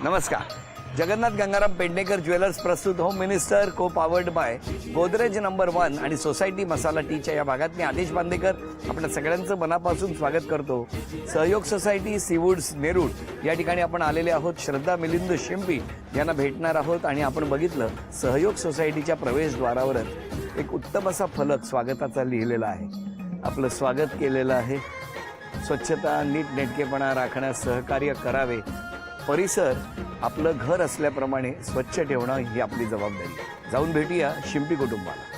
नमस्कार. जगन्नाथ गंगाराम पेडणेकर ज्वेलर्स प्रस्तुत home minister को पावर्ड बाय गोदरेज नंबर 1 आणि सोसायटी मसाला टीच्या या भागात मी आदेश बांदेकर आपल्या सगळ्यांचं मनापासून स्वागत करतो. सहयोग सोसायटी सीवूड्स नेरूळ या ठिकाणी आपण आलेले आहोत. श्रद्धा मिलिंद शिंपी यांना भेटणार आहोत आणि आपण बघितलं सहयोग सोसायटीच्या प्रवेशद्वारावरच एक उत्तम असा फलक स्वागताचा लिहिलेला आहे. आपलं स्वागत केलेलं आहे. स्वच्छता नीटनेटकेपणा राखण्यास सहकार्य करावे. परिसर आपलं घर असल्याप्रमाणे स्वच्छ ठेवणं ही आपली जबाबदारी. जाऊन भेटूया शिंपी कुटुंबाला.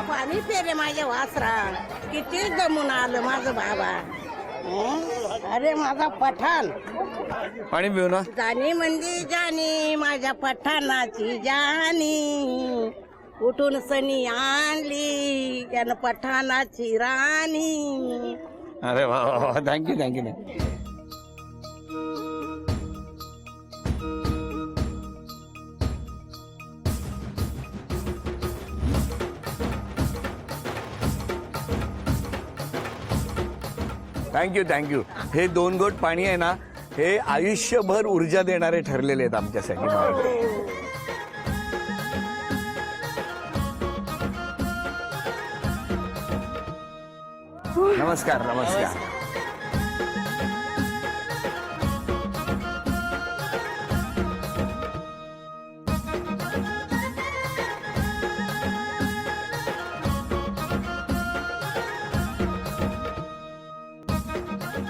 पाणी पेरे माझ्या वासरा किती जमून आलं माझं बाबा. अरे माझा पठाण पाणी पिऊ ना. जाणी म्हणजे जाणी माझ्या पठाणाची जाणी उठून सनी आणली त्यानं पठाणाची राणी. अरे वा वा, थँक्यू थँक्यू. Thank you thank you. हे 2 गोट पाणी आहे ना, हे आयुष्यभर ऊर्जा देणारे ठरलेले आहेत आमच्यासाठी. नमस्कार नमस्कार.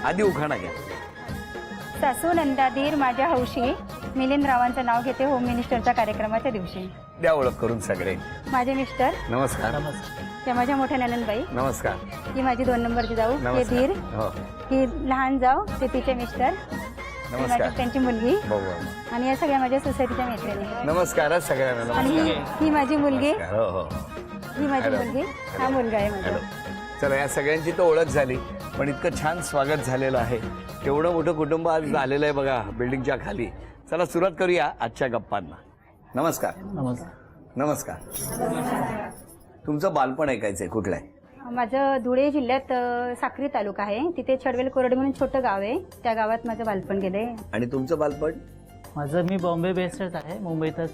आधी उखाणा घ्या. सासू नंदादीर माझ्या हौशी मिलिंदरावांचं नाव घेते होम मिनिस्टरच्या कार्यक्रमाच्या दिवशी. द्या ओळख करून सगळे. माझे मिस्टर नमस्कार. त्या माझ्या मोठ्या ननंदबाई. नमस्कार. ही माझी 2 नंबरची जाऊ ते नमस्कार. धीर. हो. ही लहान जाऊ ते तिचे मिस्टर. नमस्कार. त्यांची मुलगी बघू. आणि या सगळ्या माझ्या सोसायटीच्या मैत्रिणी. नमस्कार सगळ्यांना. आणि नमस्कार. ही माझी मुलगी. हो हो. ही माझी हॅलो. मुलगी. हा मुलगा आहे माझा. चला या सगळ्यांची तर ओळख झाली, पण इतकं छान स्वागत झालेलं आहे. केवढं मोठं कुटुंब आज आलेलं आहे बघा बिल्डिंगच्या खाली. चला सुरुवात करूया आजच्या गप्पांना. नमस्कार. नमस्कार. तुमचं बालपण ऐकायचंय. कुठलं आहे? माझं धुळे जिल्ह्यात साक्री तालुका आहे. तिथे छडवेल कोरडे म्हणून छोटं गाव आहे. त्या गावात माझं बालपण गेलंय. आणि तुमचं बालपण? मी बॉम्बे बेस्डच आहे. मुंबईतच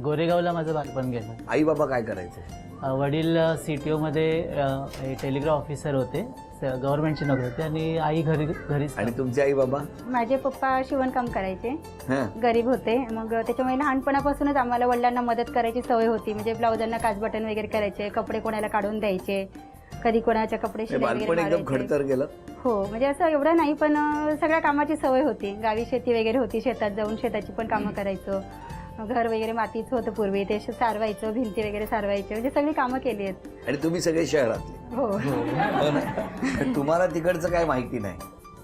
गोरेगावला माझं बालपण गेलं. आई बाबा काय करायचे? वडील CTO मध्ये टेलिग्राफ ऑफिसर होते. गव्हर्नमेंटची नोकरी होती. आणि आई घरीच. आणि तुमचे आई बाबा? माझे पप्पा शिवणकाम करायचे. हां. गरीब होते. मग त्याच्यामुळे लहानपणापासूनच आम्हाला वडिलांना मदत करायची सवय होती. म्हणजे ब्लाउजांना काच बटन वगैरे करायचे, कपडे कोणाला काढून द्यायचे, कधी कोणाचे कपडे शिलाई बालपण वगैरे एकदम मारायचे. खडतर गेलं. हो म्हणजे असं एवढं नाही, पण सगळ्या कामाची सवय होती. गावी शेती वगैरे होती. शेतात जाऊन शेताची पण कामं करायचो. घर वगैरे मातीचं होतं पूर्वी, ते सारवायचं, भिंती वगैरे सारवायचे, म्हणजे सगळी कामं केली आहेत. आणि तुम्ही सगळे शहरातले? हो. हो ना. तुम्हाला तिकडचं काय माहिती नाही?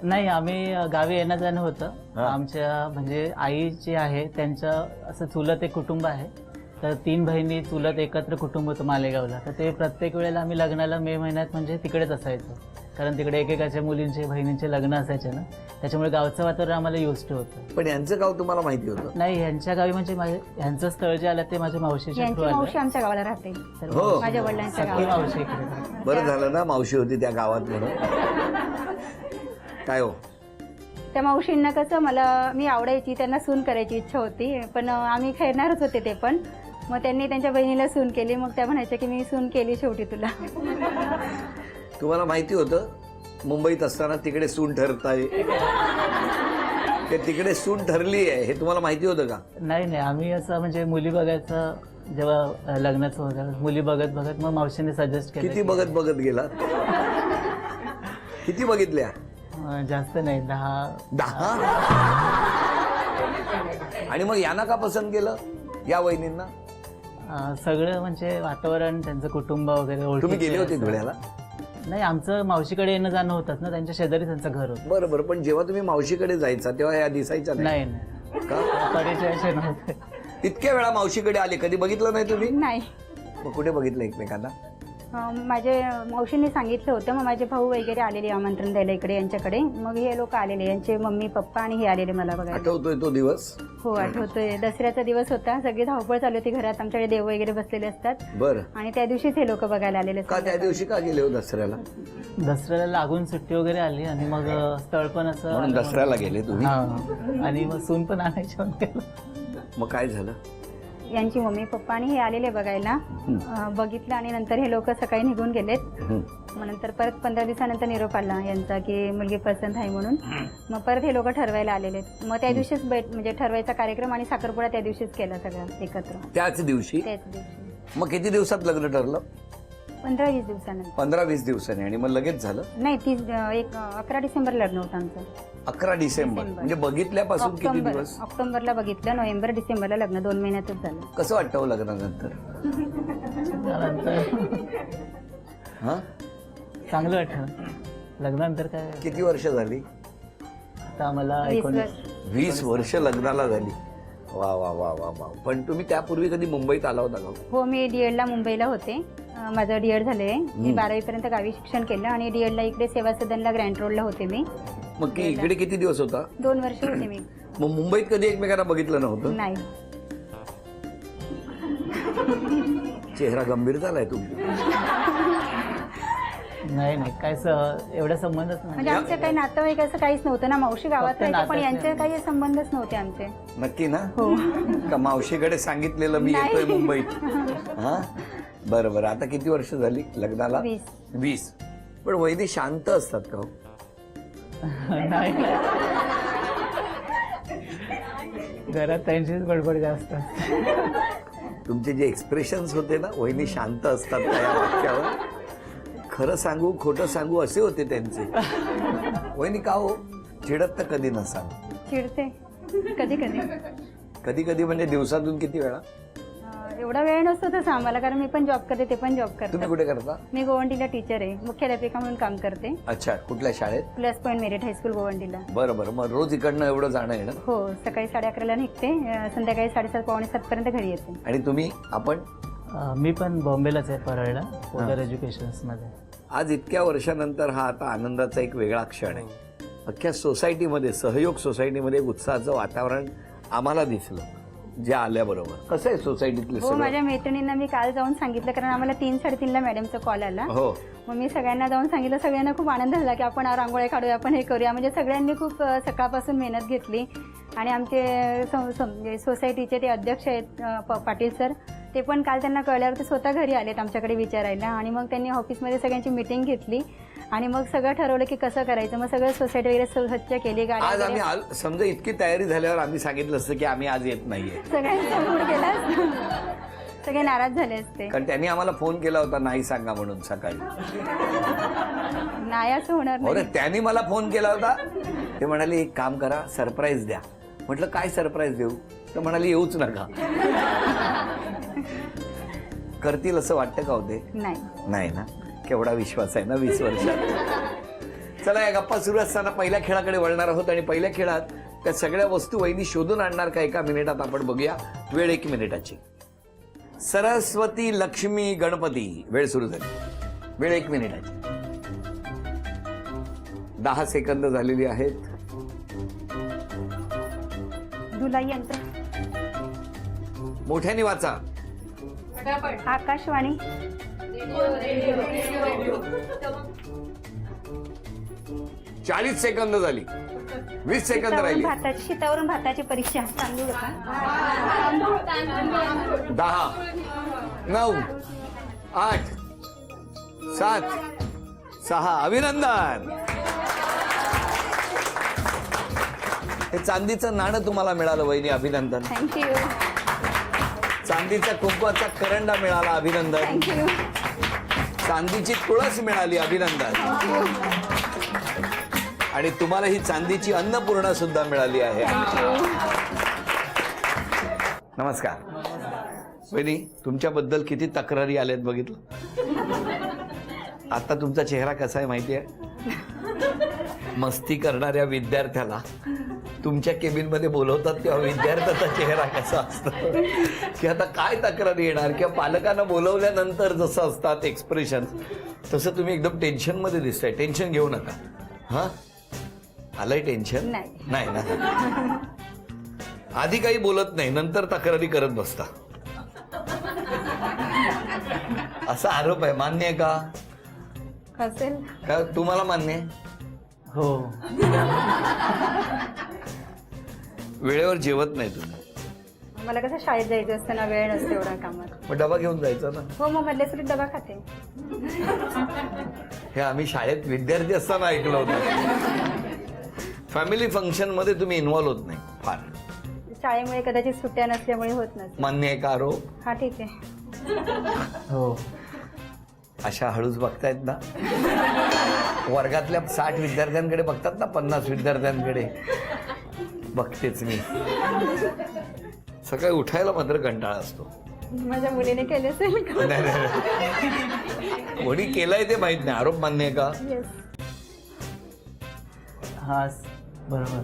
नाही, आम्ही गावी येणं जाणं होतं. हा. आमच्या म्हणजे आई जे आहे त्यांचं असं चुलत एक कुटुंब आहे. तर 3 बहिणी चुलत एकत्र कुटुंब होतं मालेगावला. तर ते प्रत्येक वेळेला आम्ही लग्नाला मे महिन्यात म्हणजे तिकडेच असायचो. कारण तिकडे एकेकाच्या मुलींचे बहिणींचे लग्न असायचे ना, त्याच्यामुळे गावचं वातावरण आम्हाला युज्ड होतं. पण यांचं गाव तुम्हाला माहिती होतं? नाही, यांच्या गावी म्हणजे यांचं स्थळ जे आलं ते माझ्या मावशीच्या यांची थ्रू मावशी आलं. आमच्या गावाला राहते. हो. माझ्या वडिलांच्या सख्खी गावाला. मावशी इकडे. बरं झालं ना मावशी होती त्या गावात म्हणून. काय हो? त्या मावशींना कसं मी आवडायची, त्यांना सून करायची इच्छा होती. पण आम्ही खेळणारच होते ते पण. मग त्यांनी त्यांच्या बहिणीला सून केली. मग त्या म्हणायच्या की मी सून केली शेवटी तुला. तुम्हाला माहिती होतं मुंबईत असताना तिकडे सून ठरताय? ते तिकडे सून ठरली आहे हे तुम्हाला माहिती होतं का? नाही, आम्ही असं म्हणजे मुली बघायचं जेव्हा लग्नाचं होतं, मुली बघत बघत मग मावशीने सजेस्ट केलं. किती बघत बघत गेला? किती बघितल्या? जास्त नाही, 10. आणि मग यांना का पसंत केलं या वहिनींना? सगळं म्हणजे वातावरण, त्यांचं कुटुंब वगैरे तुम्ही ओळखीचे गेले होते असं. धुळ्याला? नाही, आमचं मावशीकडे येणं जाणं होतंच ना, त्यांच्या शेजारी त्यांचं घर होतं. बरं बरं, पण जेव्हा तुम्ही मावशीकडे जायचा तेव्हा ह्या दिसायच्या नाही नाही, का? परिचयाचे नव्हते. इतक्या वेळा मावशीकडे आले, कधी बघितलं नाही तुम्ही? नाही. मग कुठे बघितलं एकमेकांना? माझे मावशींनी सांगितलं होतं, मग माझे भाऊ वगैरे आलेले आमंत्रण द्यायला इकडे यांच्याकडे. मग हे लोक आलेले, यांचे मम्मी पप्पा आणि हे आलेले मला बघायला. आठवतोय तो दिवस? हो आठवतोय. दसऱ्याचा दिवस होता, सगळी धावपळ चालू होती घरात, आमच्याकडे देव वगैरे बसलेले असतात. बरं. आणि त्या दिवशीच हे लोक बघायला आलेले. का त्या दिवशी का गेले हो दसऱ्याला? दसऱ्याला लागून सुट्टी वगैरे आली आणि मग स्थळ पण असं म्हणून दसऱ्याला गेले तुम्ही? हा. आणि मग सून पण आणायची म्हणून गेलो. मग काय झालं? यांची मम्मी पप्पा आणि हे आलेले बघायला. बघितलं आणि नंतर हे लोक सकाळी निघून गेलेत. मग नंतर परत 15 दिवसानंतर निरोप आला यांचा की मुलगी पसंत आहे म्हणून. मग परत हे लोक ठरवायला आलेले. मग त्या दिवशीच म्हणजे ठरवायचा कार्यक्रम आणि साखरपुडा त्या दिवशीच केला सगळं एकत्र. त्याच दिवशी? त्याच दिवशी. मग किती दिवसात लग्न ठरलं? 15-20 दिवसानंतर. 15-20 दिवसांनी. आणि मग लगेच झालं? नाही, 11 डिसेंबर लग्न होतं आमचं. 11 डिसेंबर म्हणजे बघितल्यापासून किती दिवस? ऑक्टोबरला बघितलं, नोव्हेंबर डिसेंबरला लग्न, 2 महिन्यातच झालं. कसं वाटतं हो लग्नानंतर? हा, चांगलं वाटलं. लग्नानंतर काय, किती वर्ष झाली? आता आम्हाला 20 वर्ष लग्नाला झाली. वा वा वा वा वा. पण तुम्ही त्यापूर्वी कधी मुंबईत आला होता का? हो, मी डीएडला मुंबईला होते. माझं डीएड झालंय. मी 12वी पर्यंत गावी शिक्षण केलं आणि डीएडला इकडे सेवा सदनला ग्रँट रोडला होते मी. मग की इकडे किती दिवस होता? 2 वर्ष होते मी. मग मुंबईत कधी एकमेकांना बघितलं नव्हतं? नाही. चेहरा गंभीर झालाय तुमचा. नाही काय एवढा संबंधच नाही. म्हणजे आमचं काही नातेवाईक असं काहीच नव्हतं ना. मावशी गावात फक्त राहायचं, पण नात्यातले. यांचे काही संबंधच नव्हते आमचे. नक्की ना? हो. का मावशीकडे सांगितलेलं मी नाही. येतोय मुंबईत? हा, बरं बरं. आता किती वर्ष झाली लग्नाला? 20. पण वैदी शांत असतात का हो? नाही, घरात त्यांचीच बडबड जास्त. तुमचे जे एक्सप्रेशन्स होते ना, वहिनी शांत असतात का या वाक्यावर? खरं सांगू खोटं सांगू असे होते त्यांचे. वहिनी का हो चिडत तर कधी नसाल? चिडते कधी कधी. कधी कधी म्हणजे दिवसातून किती वेळा? एवढा वेळ नसतो तसं आम्हाला, कारण मी पण जॉब करते, ते पण जॉब करते. तुम्ही कुठे करता? मी गोवंडीला टीचर आहे, मुख्याध्यापिका म्हणून काम करते. अच्छा, कुठल्या शाळेत? प्लस पॉईंट मेरिट हायस्कूल गोवंडीला. बरं बरं. मग रोज इकडनं एवढं जाणं येणं? हो, सकाळी 11:30ला निघते, संध्याकाळी 7:30-7:45 पर्यंत घरी येते. आणि तुम्ही? आपण? मी पण बॉम्बेलाच आहे, परळला, पोदर एज्युकेशन्समध्ये. आज इतक्या वर्षानंतर हा आता आनंदाचा एक वेगळा क्षण आहे. अख्ख्या सोसायटीमध्ये, सहयोग सोसायटीमध्ये एक उत्साहाचं वातावरण आम्हाला दिसलं जे आल्याबरोबर. कसं आहे सोसायटीतले हो, सगळं? माझ्या मैत्रिणींना मी काल जाऊन सांगितलं, कारण आम्हाला 3-3:30ला मॅडमचा कॉल आला. हो. मग मी सगळ्यांना जाऊन सांगितलं. सगळ्यांना खूप आनंद झाला की आपण रांगोळ्या काढूया, आपण हे करूया. म्हणजे सगळ्यांनी खूप सकाळपासून मेहनत घेतली. आणि आमचे सोसायटीचे ते अध्यक्ष आहेत पाटील सर, ते पण काल त्यांना कळल्यावर ते स्वतः घरी आलेत आमच्याकडे विचारायला. आणि मग त्यांनी ऑफिसमध्ये सगळ्यांची मीटिंग घेतली आणि मग सगळं ठरवलं की कसं करायचं. मग सगळं सोसायटी वगैरे स्वच्छ केली. आज आम्ही समजा इतकी तयारी झाल्यावर आम्ही सांगितलं असतं की आम्ही आज येत नाहीये, सगळ्यांचा मूड केला, सगळे नाराज झाले असते. कारण त्यांनी आम्हाला फोन केला होता नाही सांगा म्हणून सकाळी. नाही, असं होणार नाही. त्यांनी मला फोन केला होता. ते म्हणाले एक काम करा, सरप्राईज द्या. म्हटलं काय सरप्राईज देऊ? तर म्हणाले येऊच नका. करतील असं वाटतं का होते? नाही ना. केवढा विश्वास आहे ना 20 वर्षात. चला, या गप्पा सुरू असताना पहिल्या खेळाकडे वळणार आहोत. आणि पहिल्या खेळात त्या सगळ्या वस्तू वहिनी शोधून आणणार का एका मिनिटात आपण बघूया. वेळ 1 मिनिटाची. सरस्वती, लक्ष्मी, गणपती. वेळ सुरू झाली. वेळ 1 मिनिटाची. 10 सेकंद झालेली आहेत. धुलाई यंत्र. मोठ्याने वाचा. आकाशवाणी. 40 सेकंद झाली. 20 सेकंद राहिली. शीतावरून भाताची परीक्षा. तांदूळ का? 10, 9, 8, 7, 6. अभिनंदन. हे चांदीचं नाणं तुम्हाला मिळालं वहिनी, अभिनंदन. थँक्यू. चांदीचा कुंकवाचा करंडा मिळाला, अभिनंदन. थँक्यू. चांदीची तुळस मिळाली, अभिनंदन. आणि तुम्हाला ही चांदीची अन्नपूर्णा सुद्धा मिळाली आहे. नमस्कार. वहिनी तुमच्याबद्दल किती तक्रारी आल्यात बघितलं. आता तुमचा चेहरा कसा आहे माहिती आहे? मस्ती करणाऱ्या विद्यार्थ्याला तुमच्या केबिनमध्ये बोलवतात तेव्हा विद्यार्थ्याचा चेहरा कसा असतो की आता काय तक्रारी येणार, किंवा पालकांना बोलवल्यानंतर जसं असतात एक्सप्रेशन तसं तुम्ही एकदम टेन्शनमध्ये दिसताय. टेन्शन घेऊ नका. हां, आलंय टेन्शन? नाही ना. आधी काही बोलत नाही, नंतर तक्रारी करत बसता, असा आरोप आहे. मान्य आहे का? असेल. का तुम्हाला मान्य आहे? हो. वेळेवर जेवत नाही तुम्ही. मला कसं शाळेत जायचं असतं ना, वेळ नसते एवढा कामात. मग डबा घेऊन जायचा ना. हो, मग मधल्या सुट्टीत डबा खाते. हे आम्ही शाळेत विद्यार्थी असताना ऐकलं होतं. फॅमिली फंक्शन मध्ये तुम्ही इन्व्हॉल्व होत नाही फार. शाळेमुळे कदाचित सुट्ट्या नसल्यामुळे होत नसते. मान्य आहे का आरोप? हा, ठीक आहे. हो. अशा हळूच बघतायत ना. वर्गातल्या 60 विद्यार्थ्यांकडे बघतात ना, 50 विद्यार्थ्यांकडे बघतेच मी. सकाळी उठायला मात्र कंटाळा असतो. माझ्या मुलीने केले असेल का? नाही. कोणी केलंय ते माहित नाही. आरोप मान्य आहे का? येस. हा, बरोबर.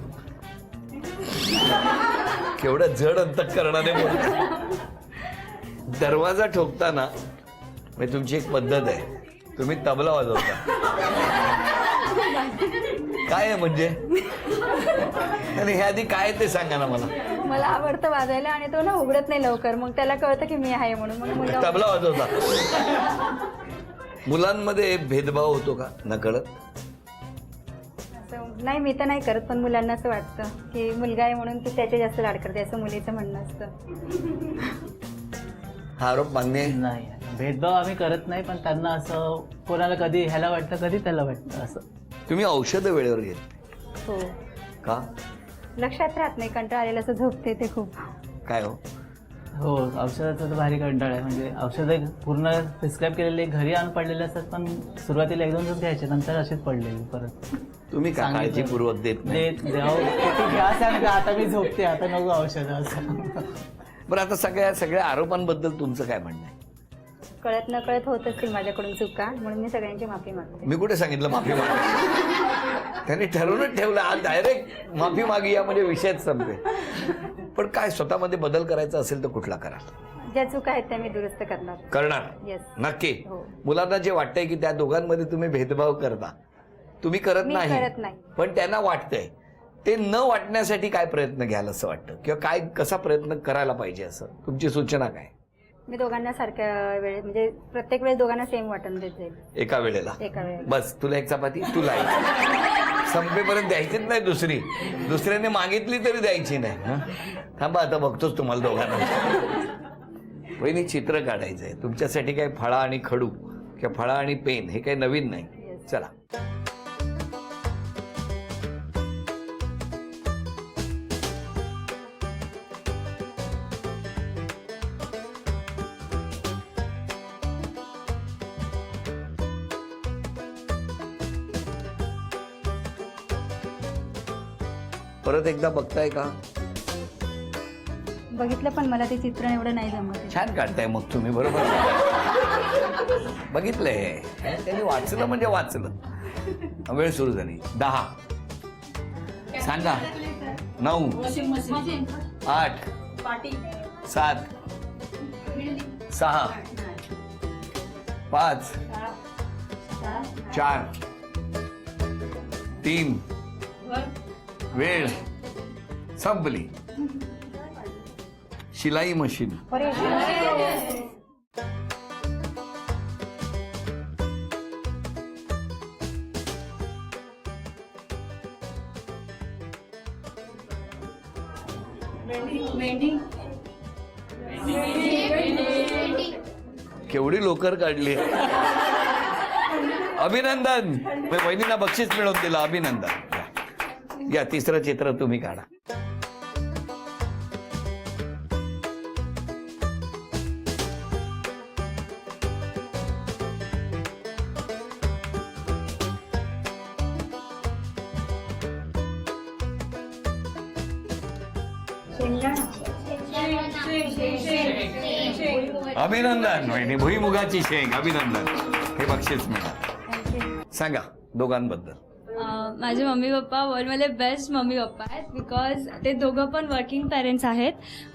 केवढं जड अंतःकरणाने बोलतात. दरवाजा ठोकताना म्हणजे तुमची एक पद्धत आहे, तुम्ही तबला वाजवता. काय आहे म्हणजे? आणि हे आधी काय आहे ते सांगा ना मला. मला आवडतं वाजायला आणि तो ना उघडत नाही लवकर, मग त्याला कळतं की मी आहे म्हणून. मग मुलगा तबला वाजवता. मुलांमध्ये भेदभाव होतो का नकळत? असं नाही, मी तर नाही करत, पण मुलांना असं वाटतं की मुलगा आहे म्हणून ती त्याचे जास्त लाड करते, असं मुलीचं म्हणणं असतं. हा आरोप मान्य आहे? नाही, भेदभाव आम्ही करत नाही, पण त्यांना असं कोणाला कधी ह्याला वाटतं कधी त्याला वाटतं असं. तुम्ही औषधं वेळेवर घेत हो. का? लक्षात राहत नाही, कंटाळा आलेला असं झोपते ते खूप. काय हो? हो, औषधाचा तर भारी कंटाळा आहे. म्हणजे औषधं पूर्ण प्रिस्क्राईब केलेले घरी आणून पडलेले असतात, पण सुरुवातीला 1-2 दिवस घ्यायचे, नंतर असेच पडलेले परत. तुम्ही का काळजीपूर्वक देत नाही? घ्या सांगता, आता मी झोपते, आता नको औषधं असं. बरं, आता सगळ्या आरोपांबद्दल तुमचं काय म्हणणं आहे? कळत न कळत होत असतील माझ्याकडून चुका, म्हणून मी सगळ्यांची माफी मागते. मी कुठे सांगितलं माफी माग? त्यांनी ठरवूनच ठेवलं आज डायरेक्ट माफी मागूया म्हणजे विषयच संपे. पण काय स्वतःमध्ये बदल करायचा असेल तर कुठला करा? ज्या चुका आहेत त्या मी दुरुस्त करणार. येस, नक्की. हो. मुलांना जे वाटतंय की त्या दोघांमध्ये तुम्ही भेदभाव करता, तुम्ही करत मी नाही, करत नाही. पण त्यांना वाटतंय, ते न वाटण्यासाठी काय प्रयत्न घ्याल असं वाटतं, किंवा काय कसा प्रयत्न करायला पाहिजे असं तुमची सूचना काय? मी दोघांना सारख्या वेळेत, म्हणजे प्रत्येक वेळेस दोघांना सेम वाटण देत जाईल. एका वेळेला? एका वेळेला. बस, तुला एक चपाती, तुला एक. संपेपर्यंत द्यायचीच नाही दुसरी. दुसऱ्याने मागितली तरी द्यायची नाही. हं? थांबा, आता बघतोच तुम्हाला दोघांना. वहिनी, चित्र काढायचंय तुमच्यासाठी. काय फळा आणि खडू किंवा फळा आणि पेन हे काही नवीन नाही. चला. परत एकदा बघताय का? बघितलं, पण मला ते चित्र एवढं नाही जमत. छान काढताय मग तुम्ही, बरोबर. बघितलंय त्यांनी, वाचलं म्हणजे वाचलं. वेळ सुरू झाली. 10 सांगा. 9 8 7 6 5 4 3 वेळ संपली. शिलाई मशीन. केवढी लोकर काढली. अभिनंदन. वहिनीला बक्षीस मिळवून दिलं. अभिनंदन. या, तिसरं चित्र तुम्ही काढा. अभिनंदन वहिनी, भुईमुगाची शेंग, अभिनंदन. हे बक्षीस मिळालं. सांगा दोघांबद्दल. माझे मम्मी पप्पा वर्ल्डमध्ये बेस्ट मम्मी पप्पा आहेत, बिकॉज ते दोघं पण वर्किंग पेरेंट्स आहेत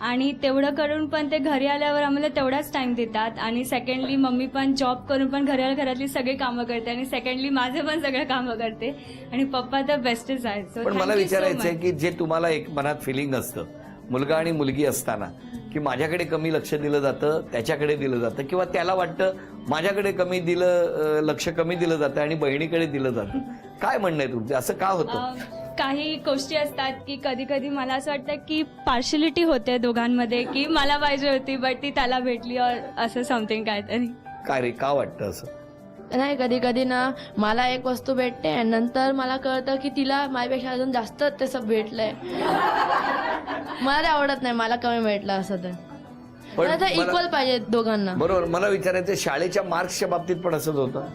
आणि तेवढं करून पण ते घरी आल्यावर आम्हाला तेवढाच टाइम देतात. आणि सेकंडली मम्मी पण जॉब करून पण घरी आल्या घरातली सगळी कामं करते आणि सेकंडली माझे पण सगळं कामं करते आणि पप्पा तर बेस्टच आहेत. So पण मला thank you so विचारायचं आहे much. की जे तुम्हाला एक मनात फिलिंग असतं मुलगा आणि मुलगी असताना की माझ्याकडे कमी लक्ष दिलं जातं, त्याच्याकडे दिलं जातं, किंवा त्याला वाटतं माझ्याकडे लक्ष कमी दिलं जातं आणि बहिणीकडे दिलं जातं, काय म्हणणं आहे तुमचं? असं का होतं? काही गोष्टी असतात की कधी कधी मला असं वाटतं की पार्शलिटी होते दोघांमध्ये, की मला पाहिजे होती बट ती त्याला भेटली और असं समथिंग काहीतरी. काय रे, का वाटतं असं? नाही, कधी कधी ना मला एक वस्तू भेटते आणि नंतर मला कळतं की तिला माझ्यापेक्षा अजून जास्त तसं भेटलंय. मला ते आवडत नाही, मला कमी भेटलं असं तर. पण मला तर मला- इक्वल पाहिजे दोघांना. बरोबर. मला विचारायचं शाळेच्या मार्क्सच्या बाबतीत पण असंच होतं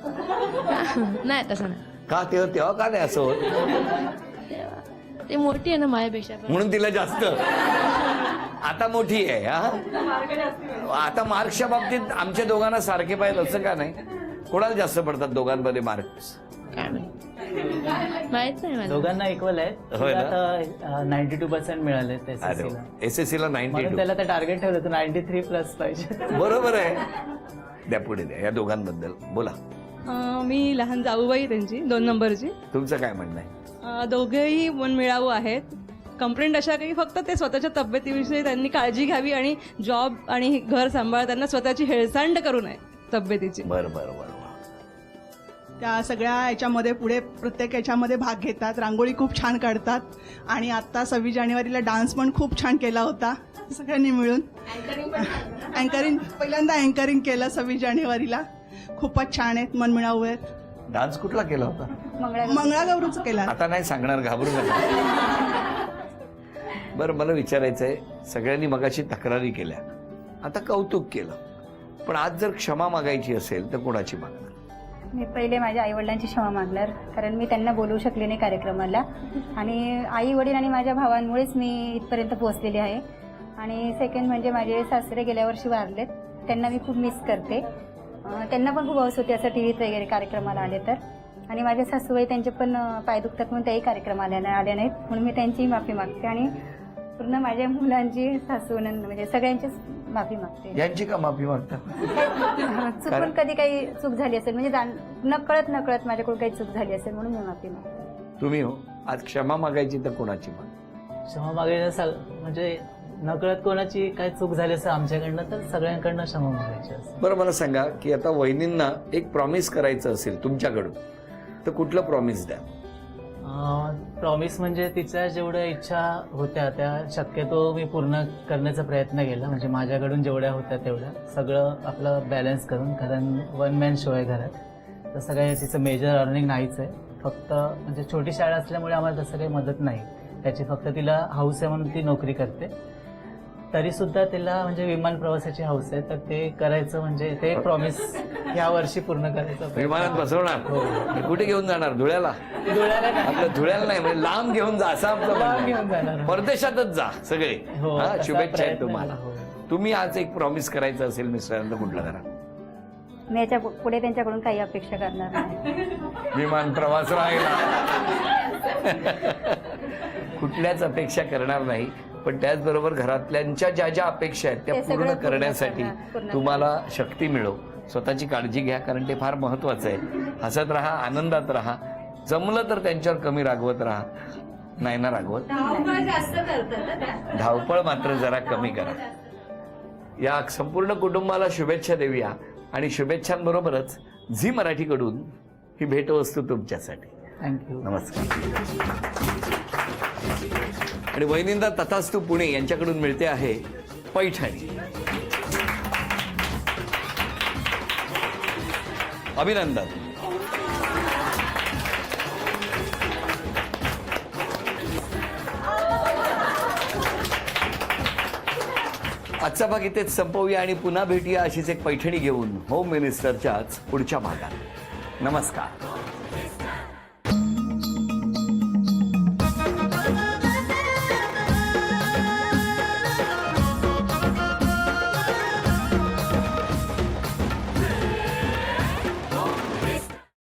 नाही तसं नाही. का? तेव्हा का नाही असं होत? ती मोठी आहे ना माझ्यापेक्षा पण. म्हणून तिला जास्त. आता मोठी आहे. हा, आता मार्क्सच्या बाबतीत आमच्या दोघांना सारखे पाहिजे असं का नाही? कोणाला जास्त पडतात दोघांमध्ये मार्क्स? काय माहित नाही मला. दोघांना इक्वल आहेत. होय ना? आता 92% मिळाले अरे SSC ला म्हणून 92. त्याला ते टार्गेट ठेवलं होतं 93 प्लस पाहिजे. बरोबर आहे. द्या पुढे द्या. या दोघांबद्दल बोला. मी लहान जाऊबाई त्यांची 2 नंबरची. तुमचं काय म्हणणं आहे? दोघेही मनमिळावू आहेत. कंप्लेंट अशा काही फक्त ते स्वतःच्या तब्येतीविषयी त्यांनी काळजी घ्यावी आणि जॉब आणि घर सांभाळताना स्वतःची हेळसांड करू नये तब्येतीची. बरं बरं बरं. त्या सगळ्या याच्यामध्ये पुढे प्रत्येक याच्यामध्ये भाग घेतात. रांगोळी खूप छान काढतात आणि आता 26 जानेवारीला डान्स पण खूप छान केला होता सगळ्यांनी मिळून. अँकरिंग पहिल्यांदा अँकरिंग केलं 26 जानेवारीला. खूपच छान आहेत, मनमिळावू आहेत. डान्स कुठला केला होता? मंगळागौरीच केला. आता नाही सांगणार, घाबरू नका. बरं, मला विचारायचं आहे, सगळ्यांनी मगाशी तक्रारी केल्या, आता कौतुक केलं, पण आज जर क्षमा मागायची असेल तर कोणाची मागणार? मी पहिले माझ्या आईवडिलांची क्षमा मागणार, कारण मी त्यांना बोलवू शकले नाही कार्यक्रमाला आणि आई वडील आणि माझ्या भावांमुळेच मी इथपर्यंत पोहोचलेली आहे. आणि सेकंड म्हणजे माझे सासरे गेल्या वर्षी वारलेत, त्यांना मी खूप मिस करते. त्यांना पण खूप हौस होती असं टीव्हीत वगैरे कार्यक्रमाला आले तर. आणि माझ्या सासूबाई त्यांचे पण पाय दुखतात म्हणून त्याही कार्यक्रमाला आल्या नाहीत, म्हणून मी त्यांचीही माफी मागते आणि पूर्ण माझ्या मुलांची, सासूनंद म्हणजे सगळ्यांचीच माफी मागते. यांची का माफी मागता? चुकून कधी काही चूक झाली असेल म्हणजे नकळत माझ्याकडून काही चूक झाली असेल म्हणून मी माफी मागते. तुम्ही हो, आज क्षमा मागायची तर कोणाची माग? क्षमा मागायचं म्हणजे नकळत कोणाची काय चूक झाली असं आमच्याकडनं तर सगळ्यांकडनं क्षमा मागायची असं. बरं, मला सांगा की आता वहिनींना एक प्रॉमिस करायचं असेल तुमच्याकडून तर कुठलं प्रॉमिस द्या? प्रॉमिस म्हणजे तिच्या जेवढ्या इच्छा होत्या त्या शक्यतो मी पूर्ण करण्याचा प्रयत्न केला. म्हणजे माझ्याकडून जेवढ्या होत्या तेवढ्या सगळं आपलं बॅलन्स करून, कारण 1 मॅन शो आहे घरात, तसं काही तिचं मेजर अर्निंग नाहीच आहे. फक्त म्हणजे छोटी शाळा असल्यामुळे आम्हाला तसं काही मदत नाही त्याची. फक्त तिला हाऊस आहे म्हणून ती नोकरी करते. तरी सुद्धा तिला म्हणजे विमान प्रवासाची हाऊस आहे, तर ते करायचं म्हणजे ते एक प्रॉमिस या वर्षी पूर्ण करायचं. विमानात बसवणार? कुठे घेऊन जाणार? धुळ्याला? आपलं धुळ्याला नाही, म्हणजे लांब घेऊन जा असं आपलं म्हणणं घेऊन आहे. जाणार. परदेशातच जा सगळे. हो, हा, तसा शुभेच्छा आहेत प्रयत्न तुम्हाला. हो. तुम्ही आज एक प्रॉमिस करायचं असेल मिस्टरांना, कुठलं करा? मी याच्या पुढे त्यांच्याकडून काही अपेक्षा करणार नाही. विमान प्रवास राहिला. कुठल्याच अपेक्षा करणार नाही, पण त्याचबरोबर घरातल्यांच्या ज्या ज्या अपेक्षा आहेत त्या ते सगळं पूर्ण पूर्ण करण्यासाठी पूर्ण तुम्हाला शक्ती मिळो. स्वतःची काळजी घ्या, कारण ते फार महत्वाचं आहे. हसत राहा, आनंदात राहा. जमलं तर त्यांच्यावर कमी रागवत राहा, नाही ना रागवत. धावपळ मात्र जरा कमी करा. या संपूर्ण कुटुंबाला शुभेच्छा देऊया आणि शुभेच्छांबरोबरच झी मराठीकडून ही भेटवस्तू तुमच्यासाठी. थँक्यू. नमस्कार. आणि वहिनींदा तथास्तू पुणे यांच्याकडून मिळते आहे पैठणी. अभिनंदन. आजचा भाग इथेच संपवूया आणि पुन्हा भेटूया अशीच एक पैठणी घेऊन होम मिनिस्टरच्याच पुढच्या भागात. नमस्कार.